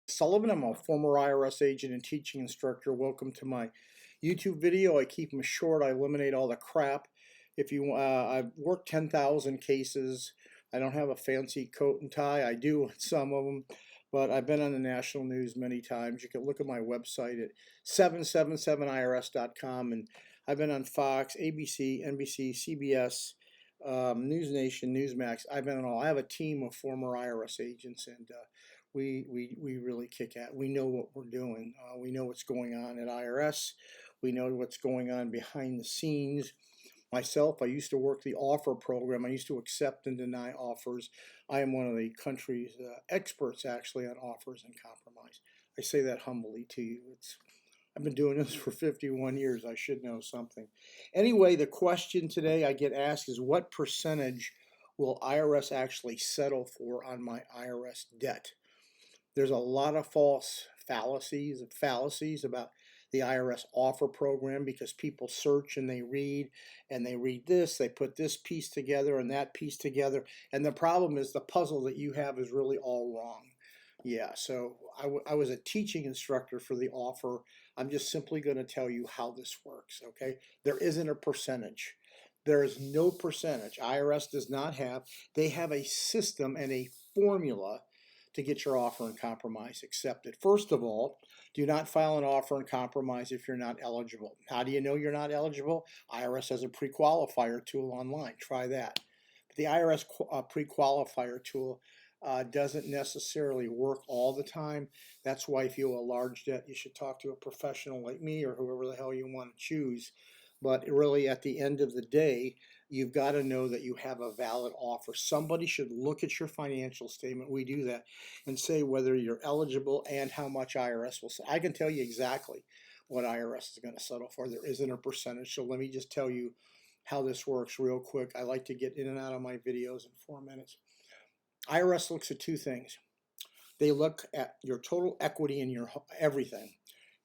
Sullivan. I'm a former IRS agent and teaching instructor. Welcome to my YouTube video. I keep them short. I eliminate all the crap. I've worked 10,000 cases. I don't have a fancy coat and tie. I do some of them, but I've been on the national news many times. You can look at my website at 777irs.com, and I've been on Fox, ABC, NBC, CBS, News Nation, Newsmax. I've been on all. I have a team of former IRS agents, and we really kick at. We know what we're doing. We know what's going on at IRS. We know what's going on behind the scenes. Myself, I used to work the offer program. I used to accept and deny offers. I am one of the country's experts actually on offers and compromise. I say that humbly to you. I've been doing this for 51 years. I should know something. Anyway, the question today I get asked is, what percentage will IRS actually settle for on my IRS debt? There's a lot of false fallacies about the IRS offer program, because people search and they read this, they put this piece together and that piece together, and the problem is the puzzle that you have is really all wrong. Yeah, so I was a teaching instructor for the offer. I'm just simply going to tell you how this works, okay? There isn't a percentage. There is no percentage. IRS does not have. They have a system and a formula to get your offer and compromise accepted. First of all, do not file an offer and compromise if you're not eligible. How do you know you're not eligible? IRS has a pre-qualifier tool online. Try that. But the IRS pre-qualifier tool doesn't necessarily work all the time. That's why if you owe a large debt, you should talk to a professional like me or whoever the hell you want to choose. But really, at the end of the day, you've got to know that you have a valid offer. Somebody should look at your financial statement. We do that and say whether you're eligible and how much IRS will say. I can tell you exactly what IRS is going to settle for. There isn't a percentage. So let me just tell you how this works real quick. I like to get in and out of my videos in 4 minutes. IRS looks at two things. They look at your total equity in your everything.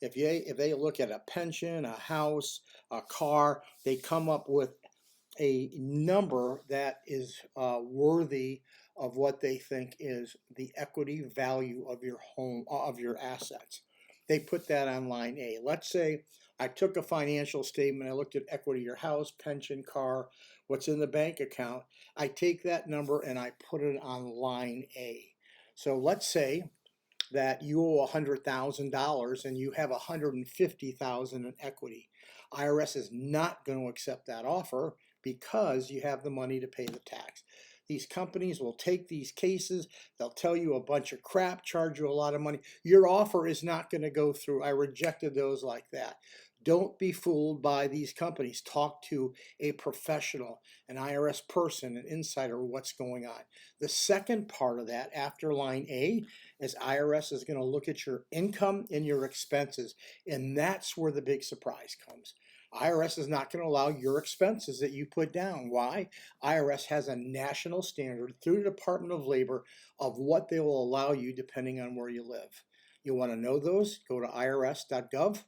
If they look at a pension, a house, a car, they come up with a number that is worthy of what they think is the equity value of your home, of your assets. They put that on line A. Let's say I took a financial statement, I looked at equity of your house, pension, car, what's in the bank account. I take that number and I put it on line A. So let's say that you owe $100,000 and you have $150,000 in equity. IRS is not going to accept that offer because you have the money to pay the tax. These companies will take these cases, they'll tell you a bunch of crap, charge you a lot of money. Your offer is not going to go through. I rejected those like that. Don't be fooled by these companies. Talk to a professional, an IRS person, an insider, what's going on. The second part of that, after line A, is IRS is going to look at your income and your expenses, and that's where the big surprise comes. IRS is not going to allow your expenses that you put down. Why? IRS has a national standard through the Department of Labor of what they will allow you depending on where you live. You want to know those? Go to irs.gov,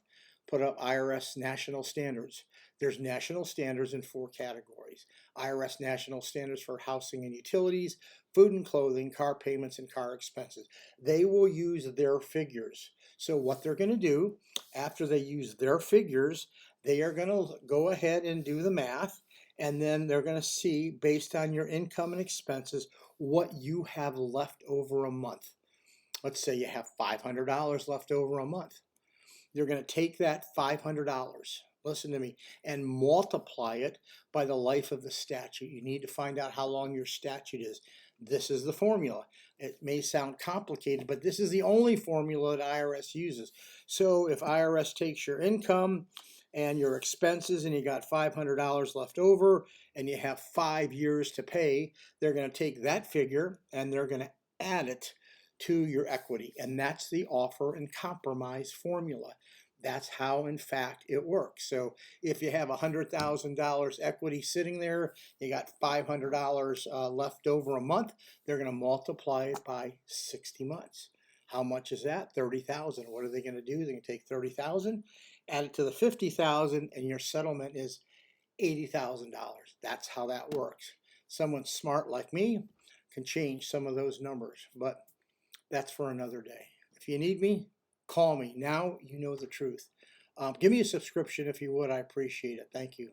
put up IRS national standards. There's national standards in 4 categories. IRS national standards for housing and utilities, food and clothing, car payments, and car expenses. They will use their figures. So what they're going to do, after they use their figures, they are going to go ahead and do the math, and then they're going to see, based on your income and expenses, what you have left over a month. Let's say you have $500 left over a month. You're going to take that $500, listen to me, and multiply it by the life of the statute. You need to find out how long your statute is. This is the formula. It may sound complicated, but this is the only formula that IRS uses. So if IRS takes your income and your expenses and you got $500 left over and you have 5 years to pay, they're going to take that figure and they're going to add it to your equity. And that's the offer and compromise formula. That's how, in fact, it works. So if you have $100,000 equity sitting there, you got $500 left over a month, they're going to multiply it by 60 months. How much is that? 30,000. What are they going to do? They're going to take 30,000, add it to the 50,000, and your settlement is $80,000. That's how that works. Someone smart like me can change some of those numbers, but that's for another day. If you need me, call me. Now you know the truth. Give me a subscription if you would. I appreciate it. Thank you.